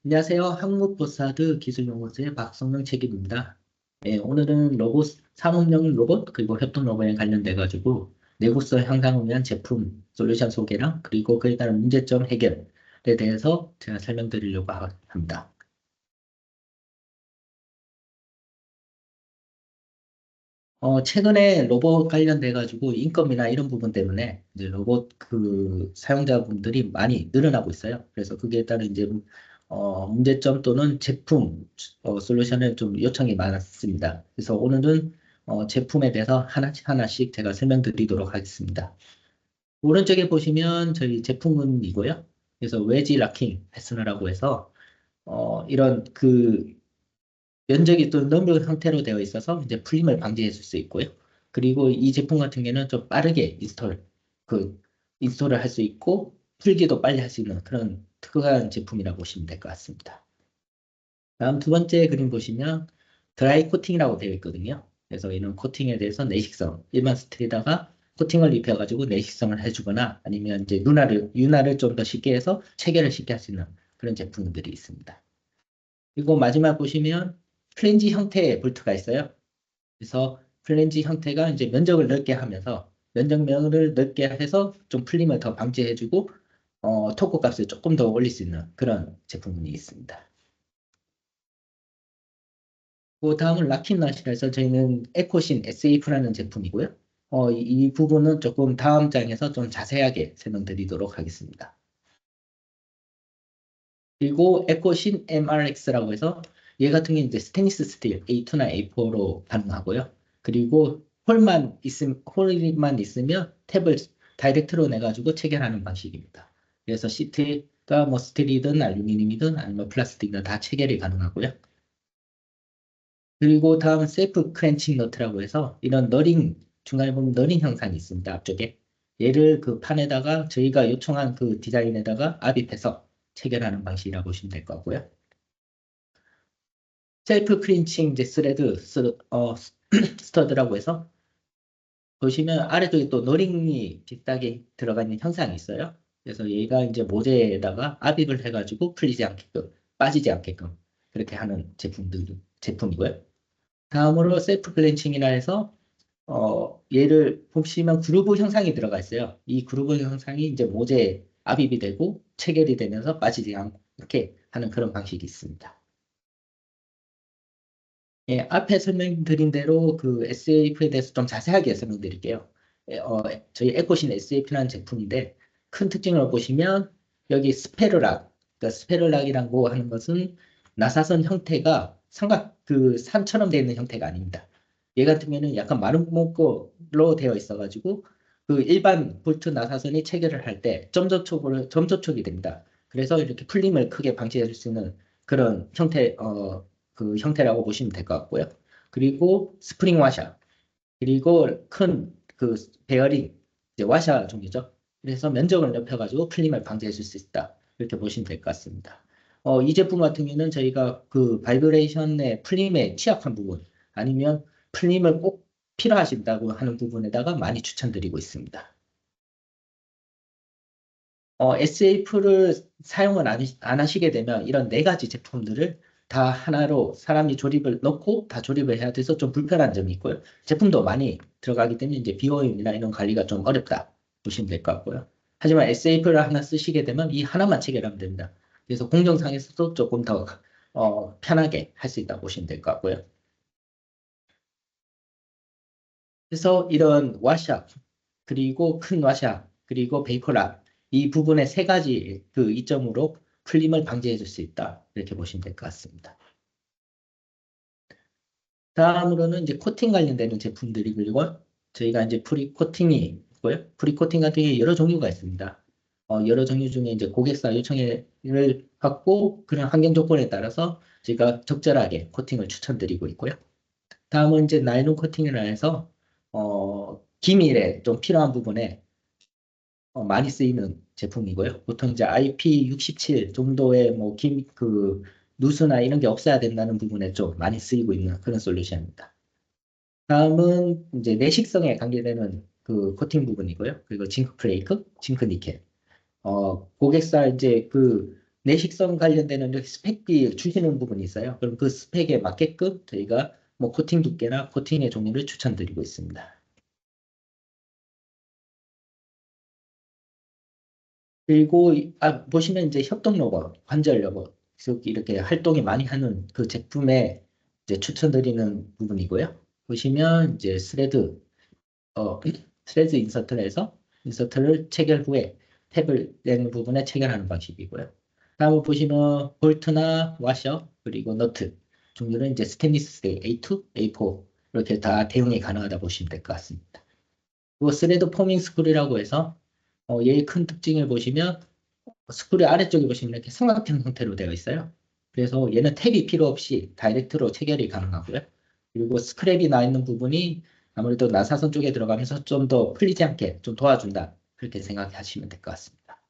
안녕하세요. 한국보사드 기술연구소의 박성명 책임입니다. 네, 오늘은 산업용 로봇, 그리고 협동 로봇에 관련돼 가지고 내구성 향상을 위한 제품 솔루션 소개랑 그리고 그에 따른 문제점 해결에 대해서 제가 설명드리려고 합니다. 최근에 로봇 관련돼 가지고 인건비나 이런 부분 때문에 이제 로봇 그 사용자분들이 많이 늘어나고 있어요. 그래서 그에 따른 이제 문제점 또는 제품 솔루션을 좀 요청이 많았습니다. 그래서 오늘은 제품에 대해서 하나씩 하나씩 제가 설명드리도록 하겠습니다. 오른쪽에 보시면 저희 제품군이고요. 그래서 웨지 락킹 패스너라고 해서 이런 그 면적이 또 넓은 형태로 되어 있어서 이제 풀림을 방지해 줄 수 있고요. 그리고 이 제품 같은 경우는 좀 빠르게 인스톨을 할 수 있고 풀기도 빨리 할 수 있는 그런 특화한 제품이라고 보시면 될 것 같습니다. 다음 두 번째 그림 보시면 드라이 코팅이라고 되어 있거든요. 그래서 이런 코팅에 대해서 내식성, 일반 스틸에다가 코팅을 입혀가지고 내식성을 해주거나 아니면 이제 윤활을 좀 더 쉽게 해서 체결을 쉽게 할 수 있는 그런 제품들이 있습니다. 그리고 마지막 보시면 플랜지 형태의 볼트가 있어요. 그래서 플랜지 형태가 이제 면적을 넓게 하면서 면적면을 넓게 해서 좀 풀림을 더 방지해주고 토크 값을 조금 더 올릴 수 있는 그런 제품이 있습니다. 그 다음은 라킨낫이라서 저희는 에코신 SAF라는 제품이고요. 이 부분은 조금 다음 장에서 좀 자세하게 설명드리도록 하겠습니다. 그리고 에코신 MRX라고 해서 얘 같은 경우는 이제 스테인리스 스틸 A2나 A4로 가능하고요. 그리고 홀만 있으면 탭을 다이렉트로 내가지고 체결하는 방식입니다. 그래서 시트가 뭐 스틸이든 알루미늄이든 아니면 플라스틱이든 다 체결이 가능하고요. 그리고 다음 셀프 크렌칭 너트라고 해서 이런 중간에 보면 너링 형상이 있습니다. 앞쪽에. 얘를 그 판에다가 저희가 요청한 그 디자인에다가 압입해서 체결하는 방식이라고 보시면 될 것 같고요. 셀프 크린칭 이제 스터드라고 해서 보시면 아래쪽에 또 노링이 비슷하게 들어가 있는 형상이 있어요. 그래서 얘가 이제 모재에다가 압입을 해가지고 풀리지 않게끔, 빠지지 않게끔 그렇게 하는 제품이고요. 다음으로 셀프 클렌칭이라 해서 얘를 보시면 그루브 형상이 들어가 있어요. 이 그루브 형상이 이제 모재에 압입이 되고 체결이 되면서 빠지지 않고 이렇게 하는 그런 방식이 있습니다. 예, 앞에 설명드린 대로 그 SAF에 대해서 좀 자세하게 설명드릴게요. 예, 저희 에코신 SAF라는 제품인데 큰 특징을 보시면 여기 스페르락, 그러니까 스페르락이라고 하는 것은 나사선 형태가 그 산처럼 되어 있는 형태가 아닙니다. 얘 같은 경우는 약간 마른 구멍으로 되어 있어가지고 그 일반 볼트 나사선이 체결을 할 때 점저촉이 됩니다. 그래서 이렇게 풀림을 크게 방지해 줄 수 있는 그런 그 형태라고 보시면 될 것 같고요. 그리고 스프링 와셔, 그리고 큰 그 베어링, 이제 와셔 종류죠. 그래서 면적을 넓혀가지고 풀림을 방지해 줄 수 있다. 이렇게 보시면 될 것 같습니다. 이 제품 같은 경우는 저희가 그 바이브레이션의 풀림에 취약한 부분, 아니면 풀림을 꼭 필요하신다고 하는 부분에다가 많이 추천드리고 있습니다. SAF를 사용을 안 하시게 되면 이런 네 가지 제품들을 다 하나로 사람이 조립을 넣고 다 조립을 해야 돼서 좀 불편한 점이 있고요. 제품도 많이 들어가기 때문에 이제 비용이나 이런 관리가 좀 어렵다 보시면 될 것 같고요. 하지만 SAF를 하나 쓰시게 되면 이 하나만 체결하면 됩니다. 그래서 공정상에서도 조금 더 편하게 할 수 있다고 보시면 될 것 같고요. 그래서 이런 와샤, 그리고 큰 와샤, 그리고 베이커락, 이 부분의 세 가지 그 이점으로 풀림을 방지해 줄 수 있다. 이렇게 보시면 될 것 같습니다. 다음으로는 이제 코팅 관련되는 제품들이 그리고 저희가 이제 프리 코팅이 있고요. 프리 코팅 같은 게 여러 종류가 있습니다. 여러 종류 중에 이제 고객사 요청을 받고 그런 환경 조건에 따라서 저희가 적절하게 코팅을 추천드리고 있고요. 다음은 이제 나일론 코팅이라 해서 기밀에 좀 필요한 부분에 많이 쓰이는 제품이고요. 보통 이제 IP67 정도의 누수나 이런 게 없어야 된다는 부분에 좀 많이 쓰이고 있는 그런 솔루션입니다. 다음은 이제 내식성에 관계되는 그 코팅 부분이고요. 그리고 징크 플레이크, 징크 니켈. 고객사 이제 그 내식성 관련되는 이렇게 스펙이 주시는 부분이 있어요. 그럼 그 스펙에 맞게끔 저희가 뭐 코팅 두께나 코팅의 종류를 추천드리고 있습니다. 그리고 보시면 이제 협동 로봇, 관절 로봇 이렇게 활동이 많이 하는 그 제품에 이제 추천드리는 부분이고요. 보시면 이제 어, 스레드 인서트를 해서 인서트를 체결 후에 탭을 내는 부분에 체결하는 방식이고요. 다음을 보시면 볼트나 와셔 그리고 너트 종류는 이제 스테인리스 스테일 A2, A4 이렇게 다 대응이 가능하다 보시면 될 것 같습니다. 그리고 스레드 포밍 스크류라고 해서 얘의 큰 특징을 보시면 스크류 아래쪽에 보시면 이렇게 삼각형 형태로 되어 있어요. 그래서 얘는 탭이 필요 없이 다이렉트로 체결이 가능하고요. 그리고 스크랩이 나 있는 부분이 아무래도 나사선 쪽에 들어가면서 좀 더 풀리지 않게 좀 도와준다. 그렇게 생각하시면 될 것 같습니다.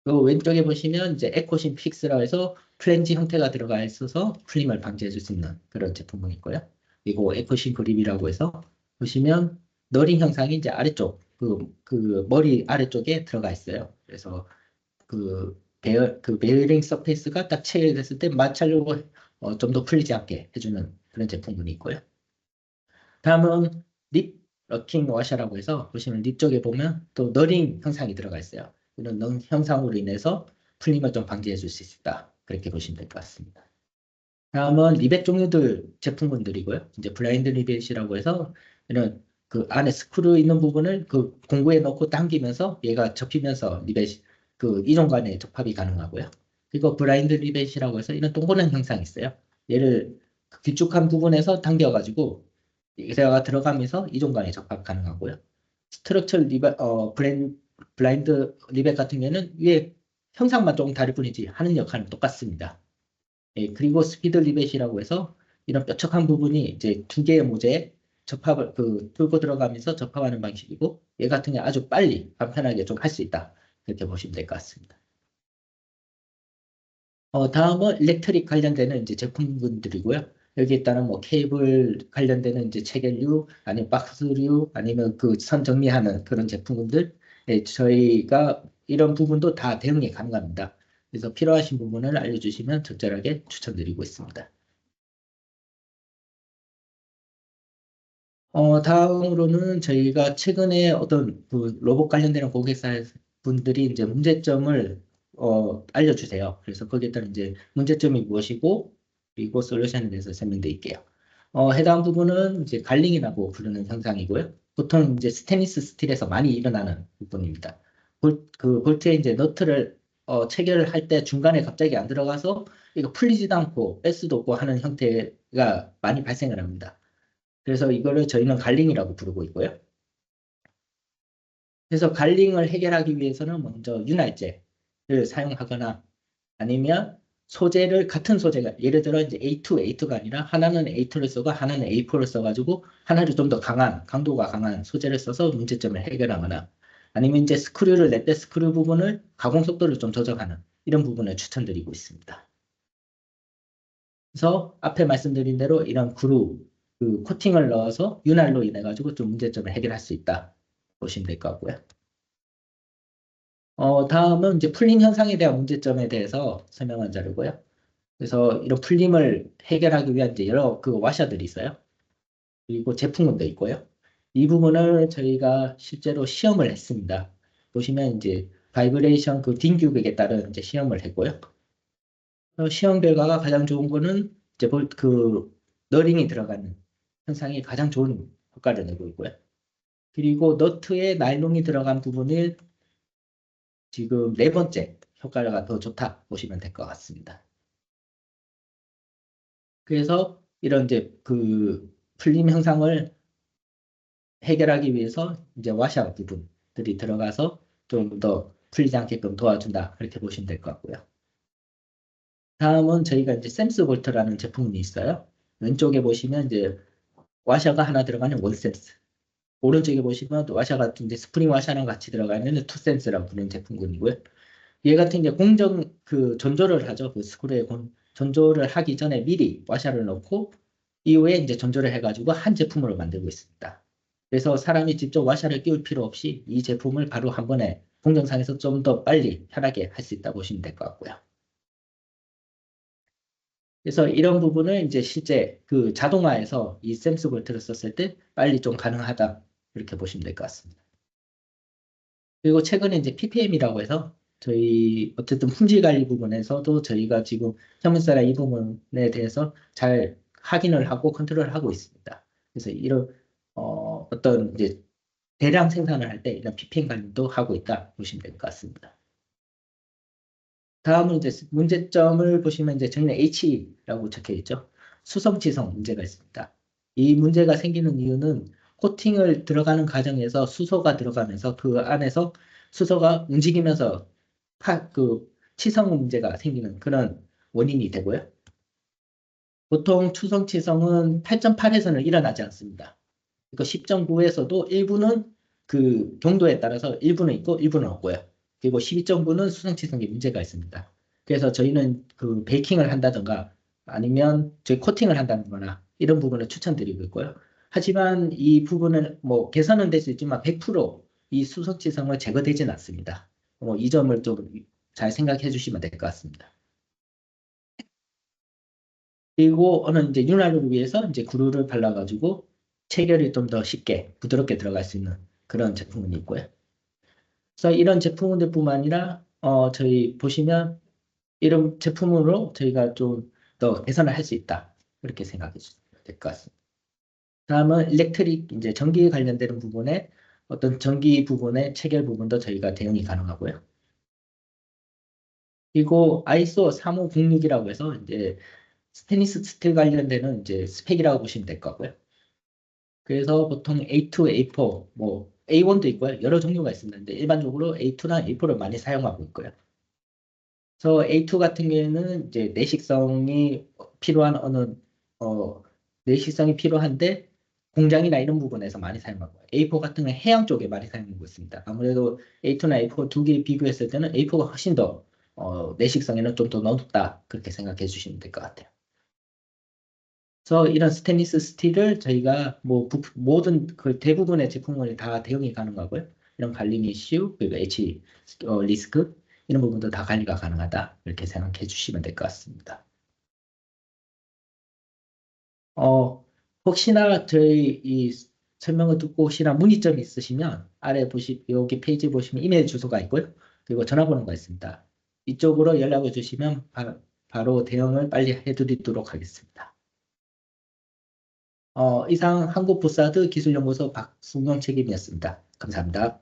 그 왼쪽에 보시면 이제 에코신 픽스라고 해서 플랜지 형태가 들어가 있어서 풀림을 방지해 줄 수 있는 그런 제품이 있고요. 그리고 에코신 그립이라고 해서 보시면 너링 형상이 이제 아래쪽 그 머리 아래쪽에 들어가 있어요. 그래서 그 베어링 서페이스가 딱 체결됐을 때 마찰력을 좀 더 풀리지 않게 해주는 그런 제품군이 있고요. 다음은 립 러킹 워셔라고 해서 보시면 립 쪽에 보면 또 너링 형상이 들어가 있어요. 이런 너 형상으로 인해서 풀림을 좀 방지해 줄 수 있다. 그렇게 보시면 될 것 같습니다. 다음은 리벳 종류들 제품군들이고요. 이제 블라인드 리벳이라고 해서 이런 그 안에 스크류 있는 부분을 그 공구에 넣고 당기면서 얘가 접히면서 리벳 그 이종 간에 접합이 가능하고요. 그리고 블라인드 리벳이라고 해서 이런 동그란 형상이 있어요. 얘를 그 길쭉한 부분에서 당겨가지고 얘가 들어가면서 이종 간에 접합 가능하고요. 스트럭처 리벳 블라인드 리벳 같은 경우는 위에 형상만 조금 다를 뿐이지 하는 역할은 똑같습니다. 예, 그리고 스피드 리벳이라고 해서 이런 뾰족한 부분이 이제 두 개의 모재에 접합을 뚫고 들어가면서 접합하는 방식이고 얘 같은 경우 아주 빨리 간편하게 좀 할 수 있다. 그렇게 보시면 될 것 같습니다. 다음은 일렉트릭 관련되는 이제 제품군들이고요. 여기에 따른 뭐 케이블 관련되는 이제 체결류, 아니면 박스류, 아니면 그 선 정리하는 그런 제품군들, 예, 저희가 이런 부분도 다 대응이 가능합니다. 그래서 필요하신 부분을 알려주시면 적절하게 추천드리고 있습니다. 다음으로는 저희가 최근에 어떤 그 로봇 관련되는 고객사 분들이 이제 문제점을 알려주세요. 그래서 거기에 따른 이제 문제점이 무엇이고 그리고 솔루션에 대해서 설명드릴게요. 해당 부분은 이제 갈링이라고 부르는 현상이고요. 보통 이제 스테인리스 스틸에서 많이 일어나는 부분입니다. 그 볼트에 이제 너트를 체결을 할 때 중간에 갑자기 안 들어가서 이거 풀리지도 않고 뺄 수도 없고 하는 형태가 많이 발생을 합니다. 그래서 이거를 저희는 갈링이라고 부르고 있고요. 그래서 갈링을 해결하기 위해서는 먼저 윤활제를 사용하거나 아니면 소재를 같은 소재가 예를 들어 이제 A2, A2가 아니라 하나는 A2를 쓰고 하나는 A4를 써가지고 하나를 좀 더 강도가 강한 소재를 써서 문제점을 해결하거나 아니면 이제 스크류를 낼 때 스크류 부분을 가공 속도를 좀 조정하는 이런 부분을 추천드리고 있습니다. 그래서 앞에 말씀드린 대로 이런 그 코팅을 넣어서 윤활로 인해 가지고 좀 문제점을 해결할 수 있다 보시면 될 것 같고요. 다음은 이제 풀림 현상에 대한 문제점에 대해서 설명한 자료고요. 그래서 이런 풀림을 해결하기 위한 이제 여러 그 와셔들이 있어요. 그리고 제품군도 있고요. 이 부분을 저희가 실제로 시험을 했습니다. 보시면 이제 바이브레이션 그 딩규격에 따른 이제 시험을 했고요. 시험 결과가 가장 좋은 거는 이제 그 너링이 들어가는 현상이 가장 좋은 효과를 내고 있고요. 그리고 너트에 나일론이 들어간 부분을 지금 네 번째 효과가 더 좋다 보시면 될 것 같습니다. 그래서 이런 이제 그 풀림 현상을 해결하기 위해서 이제 와샤 부분들이 들어가서 좀 더 풀리지 않게끔 도와준다. 그렇게 보시면 될 것 같고요. 다음은 저희가 이제 샘스 볼트라는 제품이 있어요. 왼쪽에 보시면 이제 와샤가 하나 들어가는 원센스. 오른쪽에 보시면 와샤가 이제 스프링 와샤랑 같이 들어가는 투센스라고 부르는 제품군이고요. 얘 같은 게 그 전조를 하죠. 그 스크류에 전조를 하기 전에 미리 와샤를 넣고 이후에 이제 전조를 해가지고 한 제품으로 만들고 있습니다. 그래서 사람이 직접 와샤를 끼울 필요 없이 이 제품을 바로 한 번에 공정상에서 좀 더 빨리 편하게 할 수 있다고 보시면 될 것 같고요. 그래서 이런 부분을 이제 실제 그 자동화에서 이 샘스 볼트를 썼을 때 빨리 좀 가능하다. 이렇게 보시면 될 것 같습니다. 그리고 최근에 이제 PPM이라고 해서 저희 어쨌든 품질 관리 부분에서도 저희가 지금 현문사랑 이 부분에 대해서 잘 확인을 하고 컨트롤을 하고 있습니다. 그래서 이런 어떤 이제 대량 생산을 할 때 이런 PPM 관리도 하고 있다 보시면 될 것 같습니다. 다음은 이제 문제점을 보시면 이제 정리에 H라고 적혀 있죠. 수성지성 문제가 있습니다. 이 문제가 생기는 이유는 코팅을 들어가는 과정에서 수소가 들어가면서 그 안에서 수소가 움직이면서 그 치성 문제가 생기는 그런 원인이 되고요. 보통 추성치성은 8.8에서는 일어나지 않습니다. 그러니까 10.9에서도 일부는 그 경도에 따라서 일부는 있고 일부는 없고요. 그리고 12.9는 수성치성에 문제가 있습니다. 그래서 저희는 그 베이킹을 한다든가 아니면 저희 코팅을 한다거나 이런 부분을 추천드리고 있고요. 하지만 이 부분은 뭐 개선은 될 수 있지만 100%이 수성치성을 제거되지는 않습니다. 이 점을 좀 잘 생각해 주시면 될 것 같습니다. 그리고 어느 이제 윤활유를 위해서 이제 구루를 발라가지고 체결이 좀 더 쉽게 부드럽게 들어갈 수 있는 그런 제품은 있고요. 그래서 이런 제품들뿐만 아니라 저희 보시면 이런 제품으로 저희가 좀 더 개선을 할 수 있다 이렇게 생각해 주시면 될 것 같습니다. 다음은 일렉트릭 이제 전기에 관련되는 부분에 어떤 전기 부분의 체결 부분도 저희가 대응이 가능하고요. 그리고 ISO 3506이라고 해서 이제 스테인리스 스틸 관련되는 이제 스펙이라고 보시면 될 것 같고요. 그래서 보통 A2, A4, 뭐 A1도 있고요. 여러 종류가 있습니다. 근데 일반적으로 A2나 A4를 많이 사용하고 있고요. 그래서 A2 같은 경우에는 이제 내식성이 필요한 어, 내식성이 필요한데 공장이나 이런 부분에서 많이 사용하고 A4 같은 경우는 해양 쪽에 많이 사용하고 있습니다. 아무래도 A2나 A4 두 개 비교했을 때는 A4가 훨씬 더 내식성에는 좀 더 높다 그렇게 생각해 주시면 될 것 같아요. 그래서 이런 스테인리스 스틸을 저희가 뭐 모든 그 대부분의 제품을 다 대응이 가능하고요. 이런 관리 이슈 그리고 H 리스크 이런 부분도 다 관리가 가능하다 이렇게 생각해 주시면 될 것 같습니다. 혹시나 저희 이 설명을 듣고 혹시나 문의점이 있으시면 아래 여기 페이지 보시면 이메일 주소가 있고요. 그리고 전화번호가 있습니다. 이쪽으로 연락을 주시면 바로 대응을 빨리 해드리도록 하겠습니다. 이상 한국부사드 기술연구소 박순경 책임이었습니다. 감사합니다.